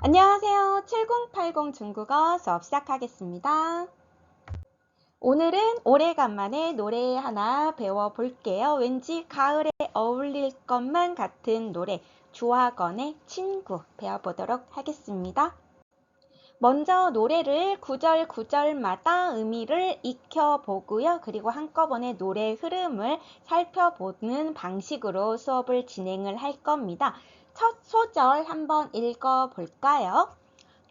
안녕하세요. 7080 중국어 수업 시작하겠습니다. 오늘은 오래간만에 노래 하나 배워볼게요. 왠지 가을에 어울릴 것만 같은 노래, 주화건의 친구 배워보도록 하겠습니다. 먼저 노래를 구절 구절마다 의미를 익혀보고요. 그리고 한꺼번에 노래 흐름을 살펴보는 방식으로 수업을 진행을 할 겁니다. 첫 소절 한번 읽어볼까요?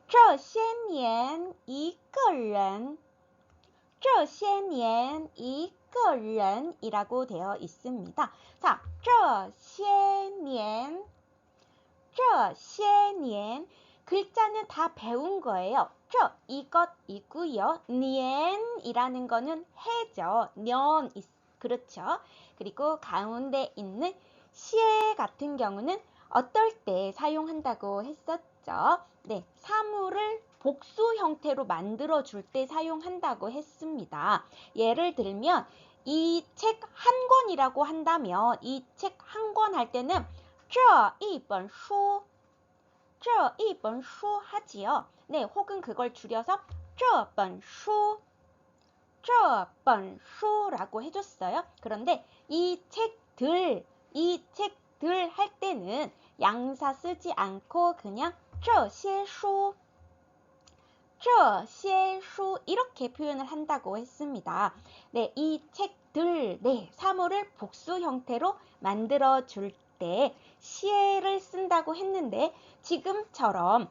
这些年一个人这些年一个人이라고 되어 있습니다. 자, 这些年这些年글자는 다 배운 거예요. 이것이고요. 년이라는 거는 해죠. 년 그렇죠. 그리고 가운데 있는 시에 같은 경우는 어떨 때 사용한다고 했었죠. 네, 사물을 복수 형태로 만들어 줄 때 사용한다고 했습니다. 예를 들면 이 책 한 권이라고 한다면 이 책 한 권 할 때는 这一本书这一本书 하지요. 네, 혹은 그걸 줄여서 这本书这本书라고 해줬어요. 그런데 이 책들 할 때는 양사 쓰지 않고 그냥 这些书이렇게 표현을 한다고 했습니다. 네, 이 책들, 네, 사물을 복수 형태로 만들어 줄 때 시에를 쓴다고 했는데 지금처럼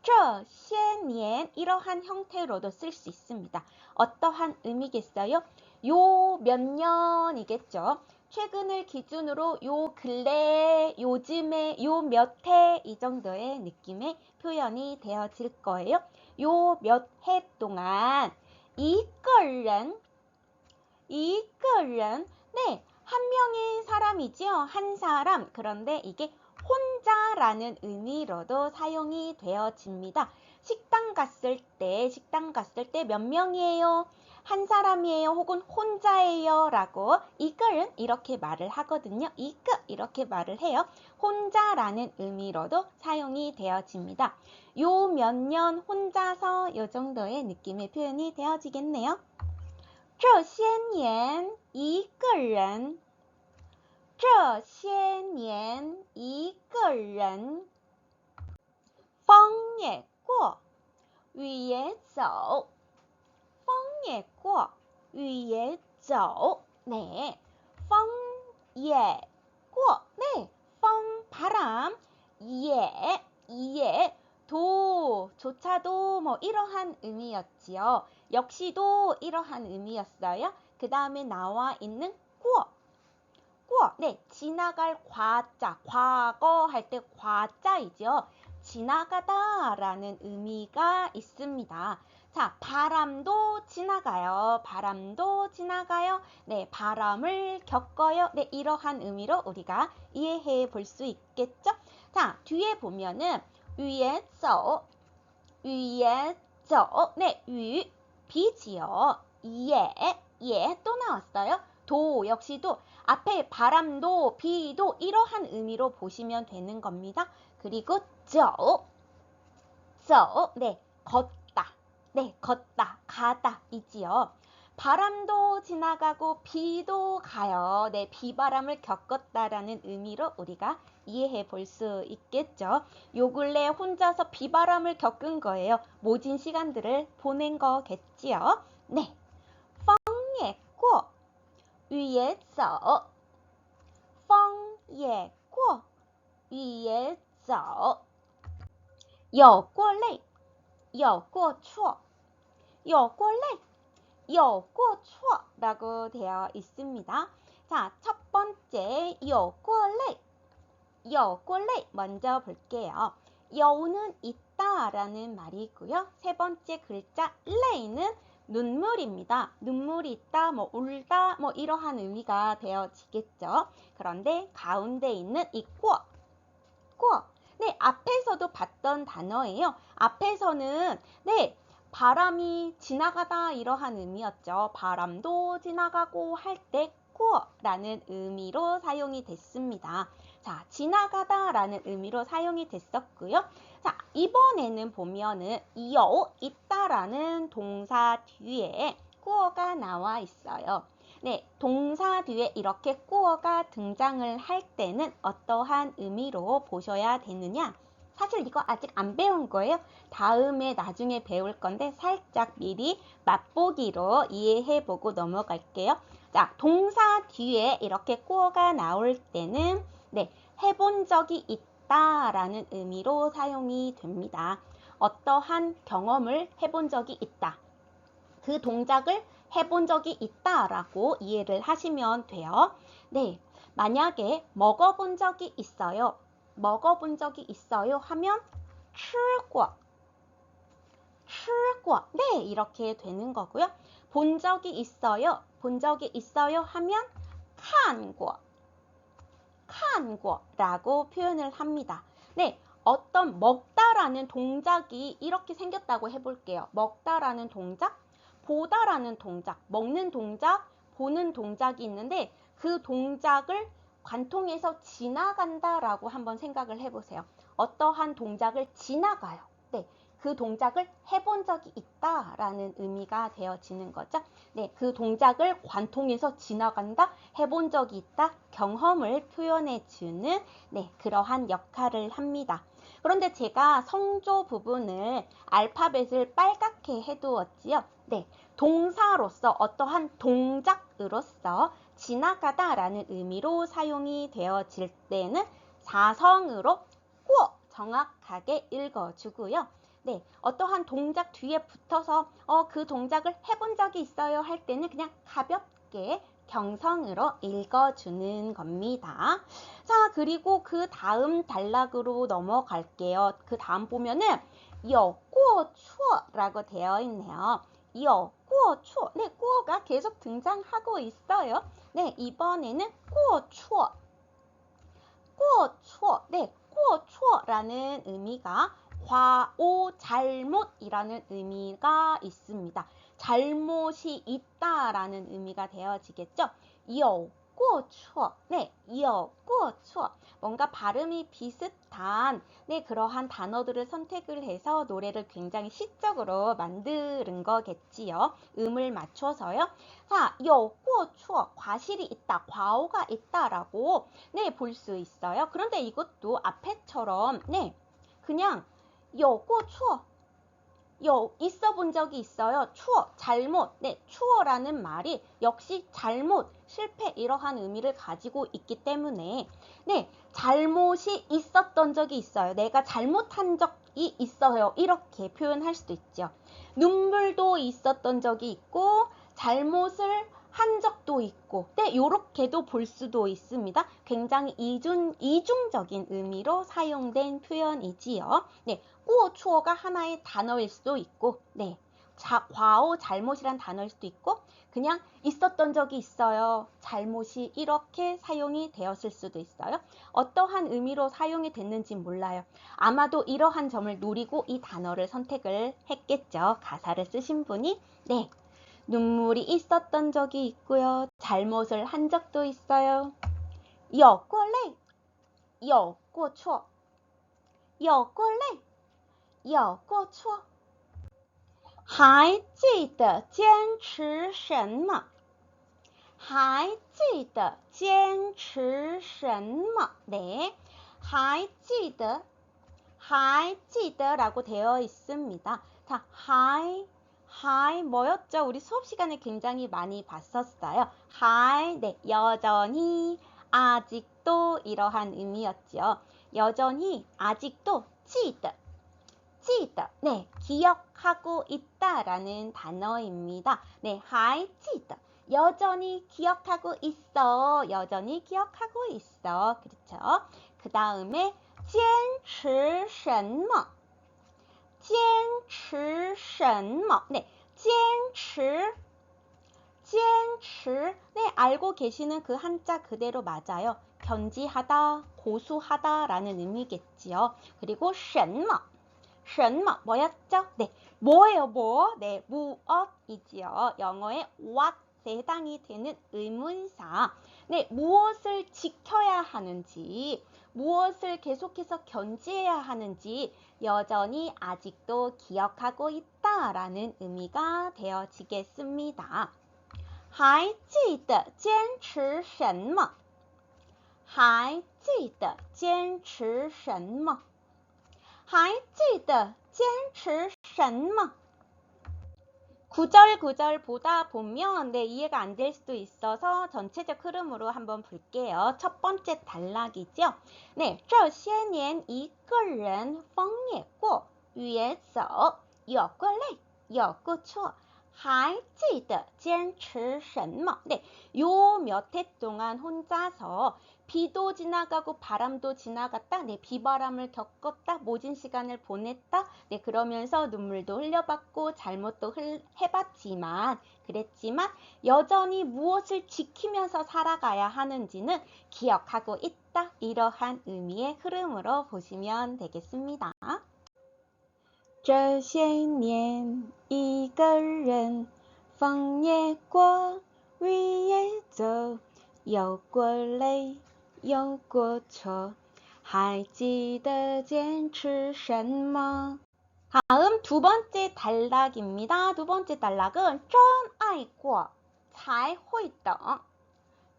这些年 이러한 형태로도 쓸 수 있습니다. 어떠한 의미겠어요? 요 몇 년이겠죠. 최근을 기준으로 요 근래, 요즘에, 요 몇 해 이 정도의 느낌의 표현이 되어질 거예요. 요 몇 해 동안 一个人 네, 한 명의 사람이지요. 한 사람. 그런데 이게 혼자라는 의미로도 사용이 되어집니다. 식당 갔을 때 몇 명이에요? 한 사람이에요? 혹은 혼자예요? 라고 이끌은 이렇게 말을 하거든요. 이렇게 말을 해요. 혼자라는 의미로도 사용이 되어집니다. 요 몇 년 혼자서 요 정도의 느낌의 표현이 되어지겠네요. 这些年一个人这些年一个人风也过雨也走风也过雨也走 네, 风也过 네, 风 바람 예 조차도 뭐 이러한 의미였지요. 역시도 이러한 의미였어요. 그 다음에 나와 있는 네, 지나갈 과자, 과거 할 때 과자이죠. 지나가다 라는 의미가 있습니다. 자, 바람도 지나가요. 네, 바람을 겪어요. 네, 이러한 의미로 우리가 이해해 볼 수 있겠죠? 자, 뒤에 보면은 雨也走 네, 雨 비지요. 예 또 나왔어요. 도 역시도 앞에 바람도 비도 이러한 의미로 보시면 되는 겁니다. 그리고 네, 걷다, 가다 이지요. 바람도 지나가고 비도 가요. 네, 비바람을 겪었다라는 의미로 우리가 이해해 볼 수 있겠죠. 요 근래 혼자서 비바람을 겪은 거예요. 모진 시간들을 보낸 거겠지요. 네, 风也过雨也走风也过雨也走有过累有过错有过累有过错라고 되어 있습니다. 자, 첫 번째 有过累 먼저 볼게요. 여우는 있다 라는 말이고요. 세 번째 글자 累는 눈물입니다. 눈물이 있다, 뭐 울다, 뭐 이러한 의미가 되어지겠죠. 그런데 가운데 있는 이 꿔, 네, 앞에서도 봤던 단어예요. 앞에서는 네, 바람이 지나가다 이러한 의미였죠. 바람도 지나가고 할 때 꿔라는 의미로 사용이 됐습니다. 자, 지나가다라는 의미로 사용이 됐었고요. 자, 이번에는 보면은 있다라는 동사 뒤에 꾸어가 나와 있어요. 네, 동사 뒤에 이렇게 꾸어가 등장을 할 때는 어떠한 의미로 보셔야 되느냐? 사실 이거 아직 안 배운 거예요. 다음에 나중에 배울 건데 살짝 미리 맛보기로 이해해보고 넘어갈게요. 자, 동사 뒤에 이렇게 꾸어가 나올 때는 네, 해본 적이 있다라는 의미로 사용이 됩니다. 어떠한 경험을 해본 적이 있다. 그 동작을 해본 적이 있다라고 이해를 하시면 돼요. 네, 만약에 먹어본 적이 있어요. 먹어본 적이 있어요 하면 吃过 네, 이렇게 되는 거고요. 본 적이 있어요. 본 적이 있어요 하면 看过 라고 표현을 합니다. 네, 어떤 먹다라는 동작이 이렇게 생겼다고 해볼게요. 먹다라는 동작, 보다라는 동작, 먹는 동작, 보는 동작이 있는데 그 동작을 관통해서 지나간다라고 한번 생각을 해보세요. 어떠한 동작을 지나가요. 네, 그 동작을 해본 적이 있다라는 의미가 되어지는 거죠. 네, 그 동작을 관통해서 지나간다, 해본 적이 있다, 경험을 표현해주는 네, 그러한 역할을 합니다. 그런데 제가 성조 부분을 알파벳을 빨갛게 해두었지요. 네, 동사로서 어떠한 동작으로서 지나가다라는 의미로 사용이 되어질 때는 사성으로 꼭 정확하게 읽어주고요. 네, 어떠한 동작 뒤에 붙어서 그 동작을 해본 적이 있어요 할 때는 그냥 가볍게 경성으로 읽어주는 겁니다. 자, 그리고 그 다음 단락으로 넘어갈게요. 그 다음 보면은 有过错라고 되어 있네요. 有过错. 네, 过가 계속 등장하고 있어요. 네, 이번에는 过错. 过错. 네, 过错라는 의미가 과오 잘못이라는 의미가 있습니다. 잘못이 있다라는 의미가 되어지겠죠. 有过错. 네, 有过错. 뭔가 발음이 비슷한 네, 그러한 단어들을 선택을 해서 노래를 굉장히 시적으로 만드는 거겠지요. 음을 맞춰서요. 자, 有过错. 과실이 있다, 과오가 있다라고 네, 볼 수 있어요. 그런데 이것도 앞에처럼 네, 그냥 有过错. 있어 본 적이 있어요. 추워, 잘못. 네, 추워라는 말이 역시 잘못, 실패 이러한 의미를 가지고 있기 때문에 네, 잘못이 있었던 적이 있어요. 내가 잘못한 적이 있어요. 이렇게 표현할 수도 있죠. 눈물도 있었던 적이 있고 잘못을 한 적도 있고 네, 이렇게도 볼 수도 있습니다. 굉장히 이중적인 의미로 사용된 표현이지요. 네, 过错가 하나의 단어일 수도 있고 네, 과오 잘못이란 단어일 수도 있고 그냥 있었던 적이 있어요. 잘못이 이렇게 사용이 되었을 수도 있어요. 어떠한 의미로 사용이 됐는지 몰라요. 아마도 이러한 점을 노리고 이 단어를 선택을 했겠죠. 가사를 쓰신 분이. 네, 눈물이 있었던 적이 있고요. 잘못을 한 적도 있어요. 有过泪,有过错,有过泪,有过错。还记得坚持什么？还记得坚持什么？네, 还记得라고 되어 있습니다. 자, 还 뭐였죠? 우리 수업 시간에 굉장히 많이 봤었어요. 还 네, 여전히, 아직도 이러한 의미였죠. 여전히, 아직도 记得 네, 기억하고 있다라는 단어입니다. 네, 还记得 여전히 기억하고 있어. 여전히 기억하고 있어. 그렇죠? 그 다음에 坚持什么?坚持什么? 네, 坚持 네, 알고 계시는 그 한자 그대로 맞아요. 견지하다, 고수하다 라는 의미겠지요. 그리고 什么 뭐였죠? 네, 뭐예요, 뭐? 네, 무엇이지요. 영어의 what에 해당이 되는 의문사. 네, 무엇을 지켜야 하는지, 무엇을 계속해서 견지해야 하는지 여전히 아직도 기억하고 있다라는 의미가 되어지겠습니다. 还记得坚持什么？还记得坚持什么？还记得坚持什么？ 구절 보다 보면 이해가 안 될 수도 있어서 전체적 흐름으로 한번 볼게요. 첫 번째 단락이죠. 네, 这些年一个人风也过也走有过累有过错还记得坚持什么 네, 요 몇 해 동안 혼자서 비도 지나가고 바람도 지나갔다. 네, 비바람을 겪었다. 모진 시간을 보냈다. 네, 그러면서 눈물도 흘려봤고 잘못도 해봤지만 그랬지만 여전히 무엇을 지키면서 살아가야 하는지는 기억하고 있다. 이러한 의미의 흐름으로 보시면 되겠습니다. 这些年一个人风也过雨也走有过累有过错还记得坚持什么 다음 두 번째 단락입니다. 두 번째 단락은 真爱过才会懂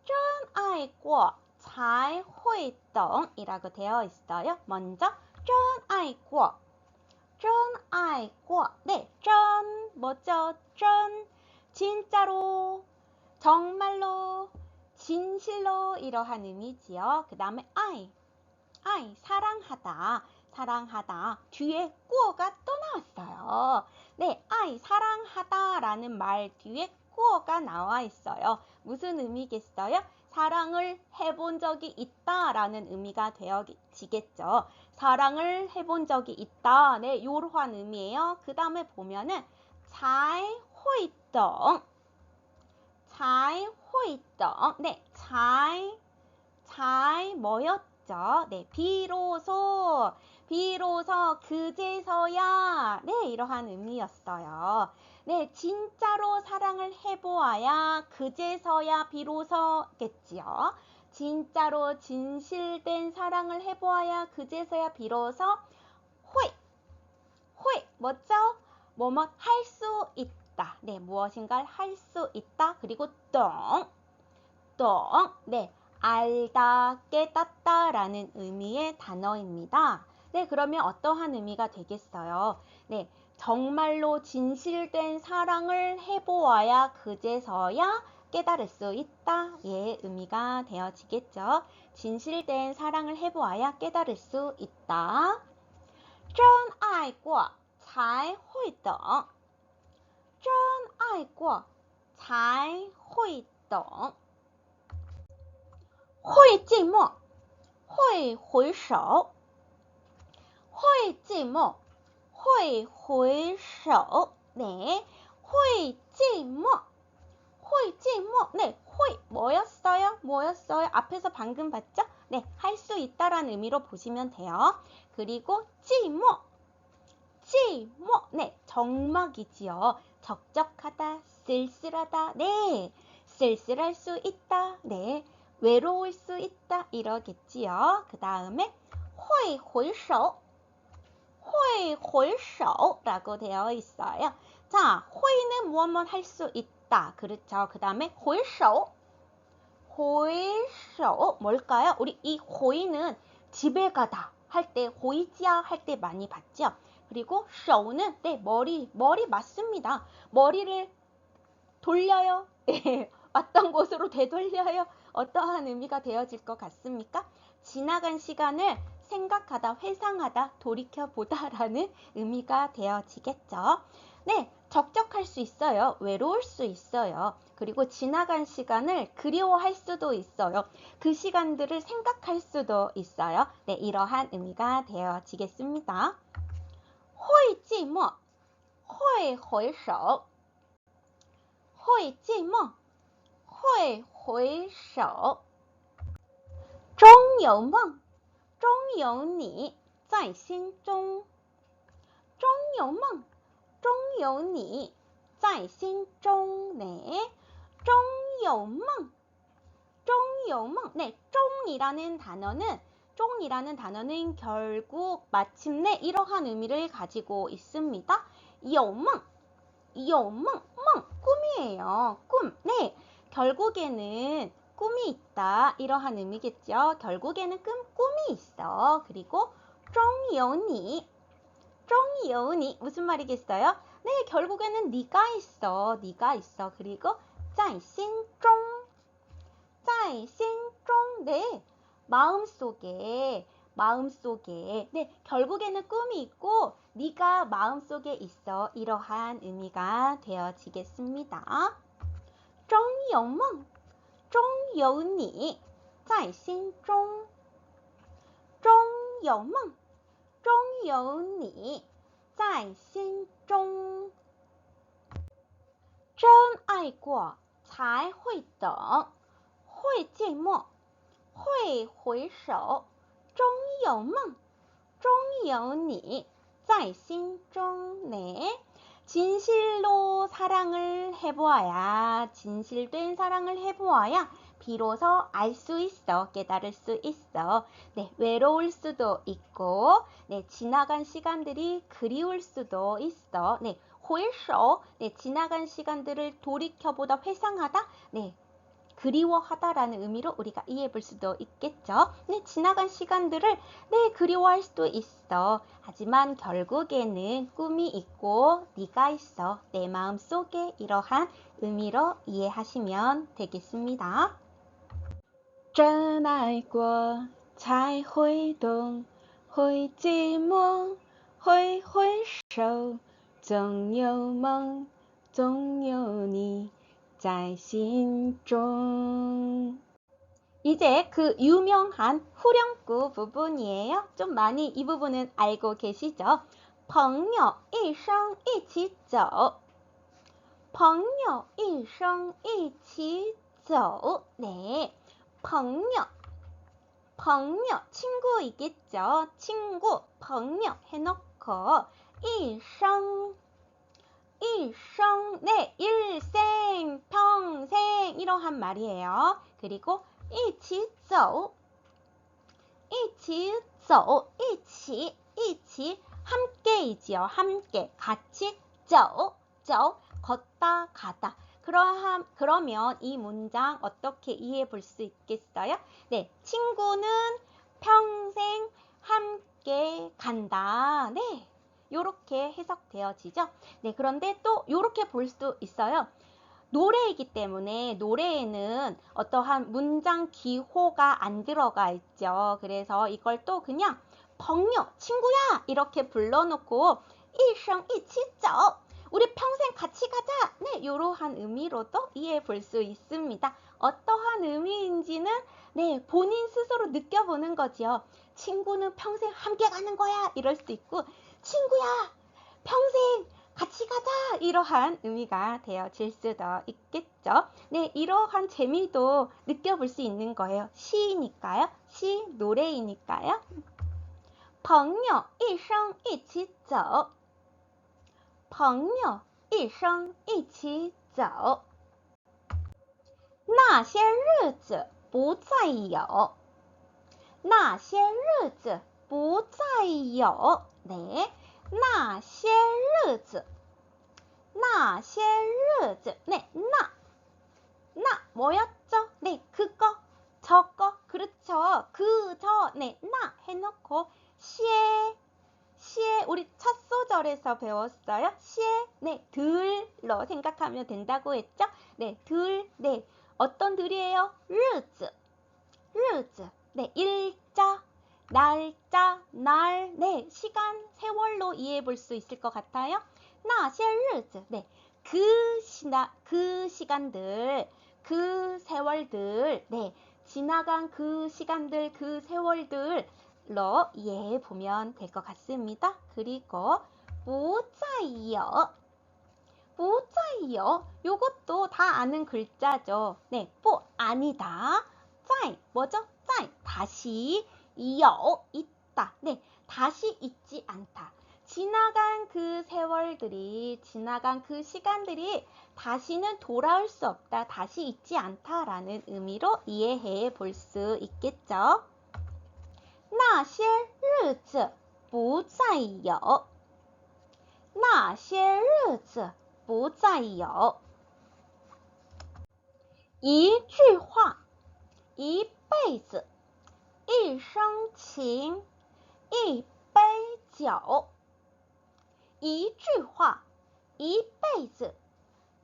真爱过才会懂이라고 되어 있어요. 먼저 真爱过真爱过 네, 真 뭐죠? 真 진짜로 정말로 진실로 이러한 의미지요. 그 다음에 I 사랑하다 뒤에 꾸어가 또 나왔어요. 네, I 사랑하다라는 말 뒤에 꾸어가 나와 있어요. 무슨 의미겠어요? 사랑을 해본 적이 있다라는 의미가 되어지겠죠. 사랑을 해본 적이 있다. 네, 요러한 의미예요. 그 다음에 보면은 才会懂 才会懂 네, 才뭐였죠? 네, 비로소 그제서야 네, 이러한 의미였어요. 네, 진짜로 사랑을 해보아야 그제서야 비로소겠지요. 진짜로 진실된 사랑을 해보아야 그제서야 비로소 회 뭐죠? 뭐뭐 할 수 있다. 네, 무엇인가를 할 수 있다. 그리고 똥 네, 알다, 깨닫다 라는 의미의 단어입니다. 네, 그러면 어떠한 의미가 되겠어요? 네, 정말로 진실된 사랑을 해보아야 그제서야 깨달을 수 있다. 예, 의미가 되어지겠죠. 진실된 사랑을 해보아야 깨달을 수 있다. 真爱过才会懂真爱过才会懂会寂寞会回首会寂寞会回首네, 会寂寞네, 뭐였어요? 앞에서 방금 봤죠? 네, 할 수 있다라는 의미로 보시면 돼요. 그리고 찌모 네, 정막이지요. 적적하다, 쓸쓸하다, 네, 쓸쓸할 수 있다, 네, 외로울 수 있다, 이러겠지요. 그 다음에 会回首라고 되어 있어요. 자, 会는 무엇만 할 수 있다. 그렇죠. 그 다음에 回首뭘까요? 우리 이 回는 집에 가다 할 때 回家 할 때 많이 봤죠. 그리고 手는 네, 머리 맞습니다. 머리를 돌려요. 네, 왔던 곳으로 되돌려요. 어떠한 의미가 되어질 것 같습니까? 지나간 시간을 생각하다, 회상하다, 돌이켜보다라는 의미가 되어지겠죠. 네, 적적할 수 있어요. 외로울 수 있어요. 그리고 지나간 시간을 그리워할 수도 있어요. 그 시간들을 생각할 수도 있어요. 네, 이러한 의미가 되어지겠습니다. 会寂寞会回首会寂寞会回首终有梦终有你在心中终有梦终有你在心中네, 终有梦 쫑여멍. 네, 쫑이라는 단어는 결국 마침내 이러한 의미를 가지고 있습니다. 여멍, 멍, 꿈이에요. 꿈. 네, 결국에는 꿈이 있다. 이러한 의미겠죠. 결국에는 꿈이 있어. 그리고 쫑여니. 무슨 말이겠어요? 네, 결국에는 네가 있어. 그리고 在心中. 네, 마음속에. 네, 결국에는 꿈이 있고 네가 마음속에 있어. 이러한 의미가 되어지겠습니다. 中有你在心中. 中有你在心中. 真爱过才会懂，会寂寞，会回首，终有梦，终有你在心中. 네, 진실로 사랑을 해보아야, 진실된 사랑을 해보아야 비로소 알 수 있어, 깨달을 수 있어. 네, 외로울 수도 있고, 네, 지나간 시간들이 그리울 수도 있어. 네, 回首, 네, 지나간 시간들을 돌이켜보다, 회상하다, 네, 그리워하다라는 의미로 우리가 이해해 볼 수도 있겠죠. 네, 지나간 시간들을 네, 그리워할 수도 있어. 하지만 결국에는 꿈이 있고 네가 있어. 내 마음속에. 이러한 의미로 이해하시면 되겠습니다. 真爱过才会懂，会寂寞，会回首，总有梦，总有你在心中. 이제 그 유명한 후렴구 부분이에요. 좀 많이 이 부분은 알고 계시죠? 朋友一生一起走. 朋友一生一起走. 네, 朋友, 친구 있겠죠? 친구, 朋友 해놓고 一生, 네, 일생, 평생 이러한 말이에요. 그리고 一起走, 一起 함께이지요. 함께, 같이 走, 걷다, 가다. 그러면 이 문장 어떻게 이해해 볼 수 있겠어요? 네, 친구는 평생 함께 간다. 네, 요렇게 해석되어지죠. 네, 그런데 또 요렇게 볼 수도 있어요. 노래이기 때문에 노래에는 어떠한 문장 기호가 안 들어가 있죠. 그래서 이걸 또 그냥 朋友, 친구야 이렇게 불러놓고 一生一起走, 우리 평생 같이 가자. 네, 이러한 의미로도 이해해 볼 수 있습니다. 어떠한 의미인지는 네, 본인 스스로 느껴보는 거죠. 친구는 평생 함께 가는 거야 이럴 수도 있고, 친구야 평생 같이 가자 이러한 의미가 되어질 수도 있겠죠. 네, 이러한 재미도 느껴볼 수 있는 거예요. 시니까요. 시, 노래이니까요. 朋友一生一起走，朋友一生一起走，那些日子不再有，那些日子不再有. 네, 那些日子, 네, 나 뭐였죠? 네, 그거, 저거, 그렇죠. 네, 나 해놓고 시에, 우리 첫 소절에서 배웠어요. 시에, 네, 들로 생각하면 된다고 했죠? 네, 네, 어떤 들이에요? 日子, 네, 일자, 날짜, 날, 네, 시간, 세월로 이해해 볼 수 있을 것 같아요. 那些日子, 네, 그 시간들, 그 세월들, 네, 지나간 그 시간들, 그 세월들로 이해해 보면 될 것 같습니다. 그리고 不再有, 요것도 다 아는 글자죠. 네, 不 아니다, 在 뭐죠? 在 다시, 有 있다, 네, 다시 있지 않다. 지나간 그 세월들이, 지나간 그 시간들이 다시는 돌아올 수 없다, 다시 있지 않다라는 의미로 이해해 볼 수 있겠죠. 那些日子不再有，那些日子不再有。一句话，一辈子，一生情，一杯酒。一句话，一辈子，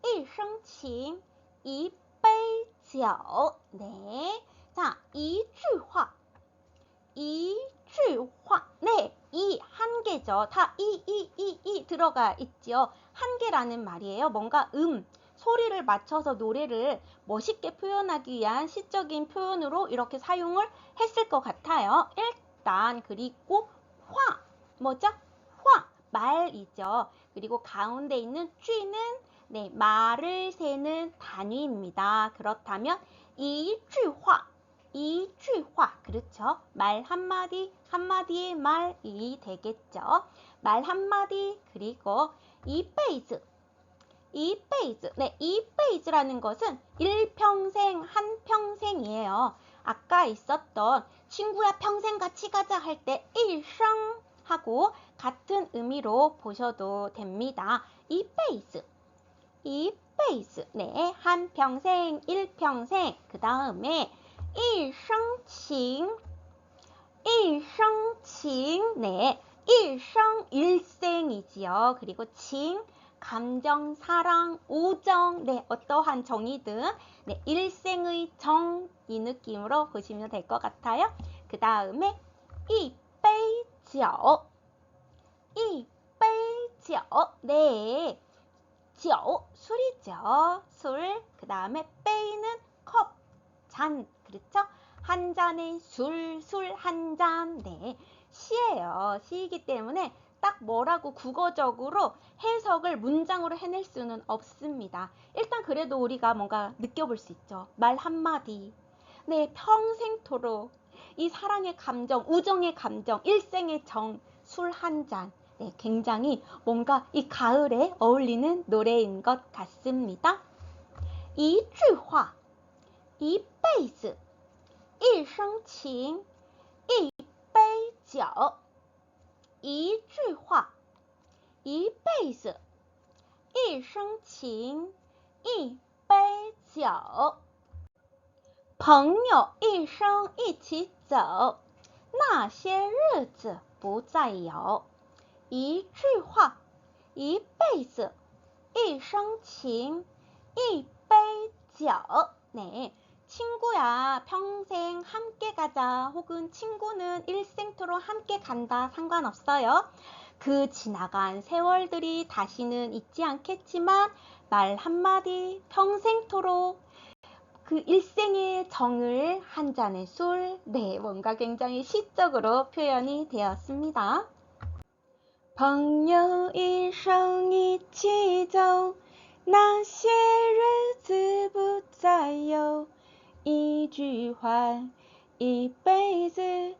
一生情，一杯酒。 네, 자, 一句话, 一句话. 네, 이 한 개죠. 다 이 들어가 있죠. 한 개라는 말이에요. 뭔가 소리를 맞춰서 노래를 멋있게 표현하기 위한 시적인 표현으로 이렇게 사용을 했을 것 같아요. 일단 그리고 화, 뭐죠? 화, 말이죠. 그리고 가운데 있는 쥐는 네, 말을 세는 단위입니다. 그렇다면 이쥐화, 이쥐화, 그렇죠? 말 한마디, 한마디의 말이 되겠죠. 말 한마디, 그리고 이페이즈, 이페이즈, 네, 이페이즈라는 것은 일평생, 한평생이에요. 아까 있었던 친구야 평생 같이 가자 할 때 일생 하고 같은 의미로 보셔도 됩니다. 이페이즈, 이페이즈, 네, 한평생, 일평생, 그 다음에 일생칭, 일생칭, 네, 일생, 일생이지요. 그리고 칭, 감정, 사랑, 우정, 네, 어떠한 정이든 네, 일생의 정, 이 느낌으로 보시면 될 것 같아요. 그 다음에 이페이죠, 이페이죠, 네, 죠, 술이죠. 술, 그 다음에 빼이는 컵, 잔, 그렇죠? 한 잔의 술, 술 한 잔, 네, 시예요. 시이기 때문에 딱 뭐라고 국어적으로 해석을 문장으로 해낼 수는 없습니다. 일단 그래도 우리가 뭔가 느껴볼 수 있죠. 말 한마디, 네, 평생토록 이 사랑의 감정, 우정의 감정, 일생의 정, 술 한 잔, 네, 굉장히 뭔가 이 가을에 어울리는 노래인 것 같습니다. 一句话，一辈子，一生情，一杯酒。一句话，一辈子，一生情，一杯酒。朋友一生一起走，那些日子不再有。一句话，一辈子，一生情，一杯酒. 네, 친구야 평생 함께 가자 혹은 친구는 일생토록 함께 간다 상관없어요. 그 지나간 세월들이 다시는 있지 않겠지만 말 한마디 평생토록 그 일생의 정을 한 잔의 술, 네, 뭔가 굉장히 시적으로 표현이 되었습니다. 朋友一生一起走，那些日子不再有。一句话，一辈子，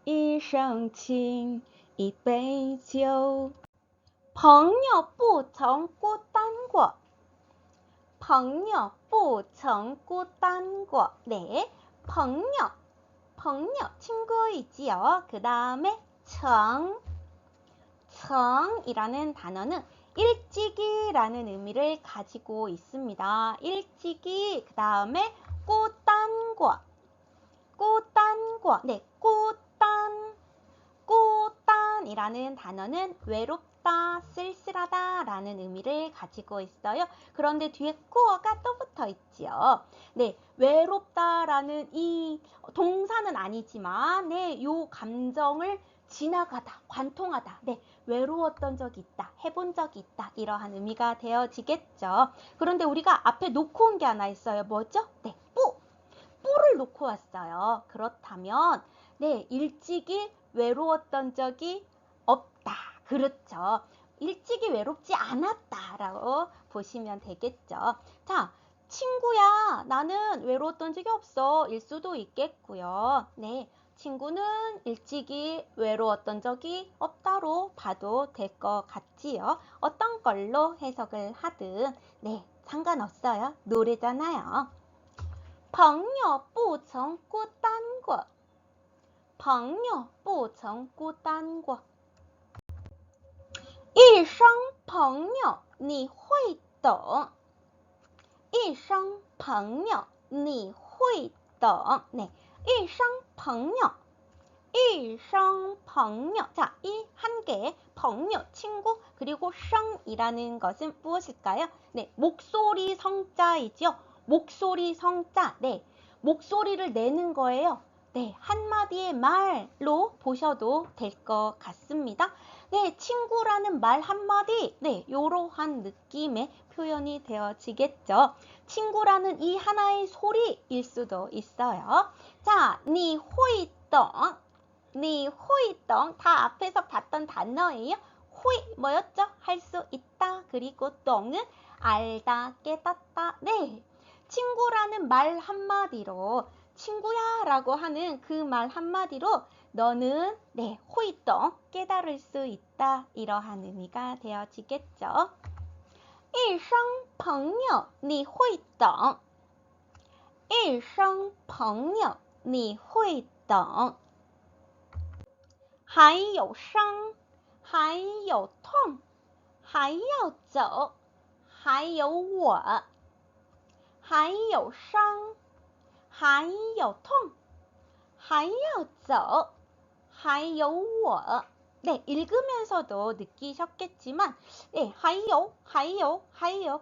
一生情，一杯酒。朋友不曾孤单过，朋友不曾孤单过. 네, 朋友, 朋友, 친구이지요. 그 다음에 정, 정이라는 단어는 일찍이라는 의미를 가지고 있습니다. 일찍이, 그 다음에孤单过, 孤单过. 네, 孤单, 孤单이라는 단어는 외롭다, 쓸쓸하다 라는 의미를 가지고 있어요. 그런데 뒤에 꾸어가 또 붙어 있지요. 네, 외롭다라는 이 동사는 아니지만 네, 요 감정을 지나가다, 관통하다, 네, 외로웠던 적이 있다, 해본 적이 있다, 이러한 의미가 되어지겠죠. 그런데 우리가 앞에 놓고 온 게 하나 있어요. 뭐죠? 네, 뿌를 놓고 왔어요. 그렇다면 네, 일찍이 외로웠던 적이 없다. 그렇죠. 일찍이 외롭지 않았다라고 보시면 되겠죠. 자, 친구야, 나는 외로웠던 적이 없어. 일 수도 있겠고요. 네, 친구는 일찍이 외로웠던 적이 없다로 봐도 될 것 같지요. 어떤 걸로 해석을 하든 네, 상관없어요. 노래잖아요. 朋友不曾孤单过朋友不曾孤单过一生朋友你会懂一生朋友你会懂네, 一生朋友一生朋友자, 이 한 개의 朋友 친구 그리고 生이라는 것은 무엇일까요? 네, 목소리 성자이죠. 목소리 성자. 네, 목소리를 내는 거예요. 네, 한마디의 말로 보셔도 될 것 같습니다. 네, 친구라는 말 한마디, 네, 이러한 느낌의 표현이 되어지겠죠. 친구라는 이 하나의 소리일 수도 있어요. 자, 你会懂니 호이덩 다 앞에서 봤던 단어예요. 호이 뭐였죠? 할 수 있다. 그리고 덩은 알다, 깨닫다. 네, 친구라는 말 한마디로 친구야 라고 하는 그 말 한마디로 너는 네, 호이덩 깨달을 수 있다. 이러한 의미가 되어지겠죠. 一生朋友你会懂一生朋友你会懂还有伤，还有痛，还要走，还有我，还有伤，还有痛，还要走，还有我。네, 읽으면서도 느끼셨겠지만 네, 하이요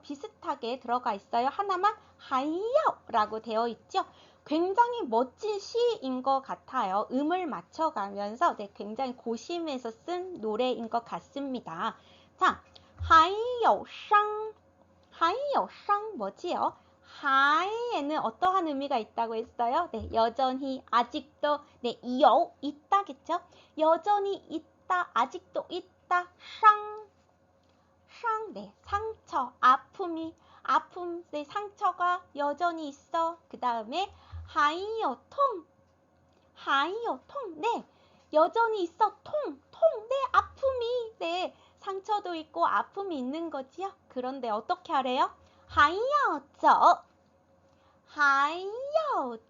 비슷하게 들어가 있어요. 하나만 하이요라고 되어 있죠. 굉장히 멋진 시인 것 같아요. 음을 맞춰가면서 네, 굉장히 고심해서 쓴 노래인 것 같습니다. 자, 하이요상 뭐지요? 하이에는 어떠한 의미가 있다고 했어요? 네, 여전히 아직도 네, 요 있다겠죠? 여전히 있다, 아직도 있다. 네, 상처, 아픔, 네, 상처가 여전히 있어. 그 다음에 하이요 통, 네, 여전히 있어. 통, 네, 아픔이, 네, 상처도 있고 아픔이 있는 거지요. 그런데 어떻게 하래요? 하이요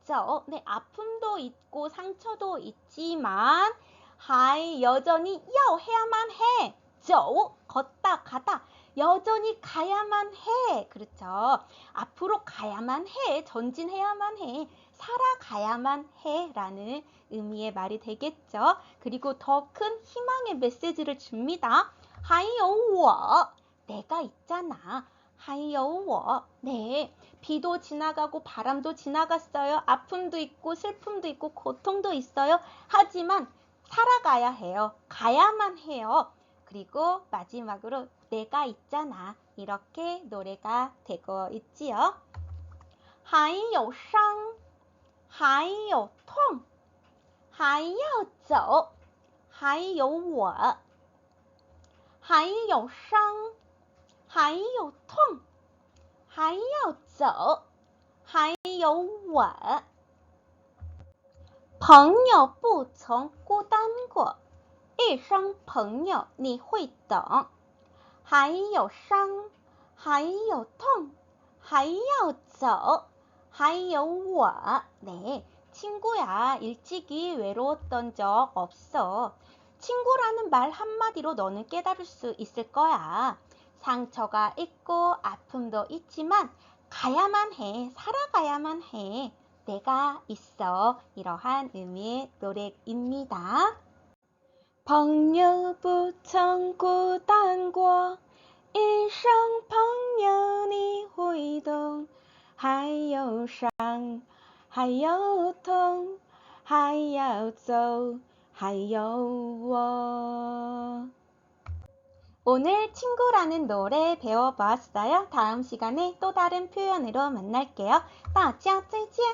저, 네, 아픔도 있고 상처도 있지만 하이 여전히 요 해야만 해. 저 걷다 가다 여전히 가야만 해. 그렇죠. 앞으로 가야만 해. 전진해야만 해. 살아가야만 해. 라는 의미의 말이 되겠죠. 그리고 더 큰 희망의 메시지를 줍니다. 하이요 내가 있잖아. 하이요 네, 비도 지나가고 바람도 지나갔어요. 아픔도 있고 슬픔도 있고 고통도 있어요. 하지만 살아가야 해요. 가야만 해요. 그리고 마지막으로 내가 있잖아. 이렇게 노래가 되고 있지요. 还有伤还有痛还要走还有我还有伤还有痛还要走还有我朋友不曾孤单过一生朋友你会懂还有伤还有痛还要走还有我네, 친구야 일찍이 외로웠던 적 없어. 친구라는 말 한마디로 너는 깨달을 수 있을 거야. 상처가 있고 아픔도 있지만 가야만 해. 살아가야만 해. 내가 있어. 이러한 의미의 노래입니다. 朋友不曾孤单过一生朋友你会懂还有伤还有痛还要走还有我 오늘 친구라는 노래 배워보았어요. 다음 시간에 또 다른 표현으로 만날게요. 大家再见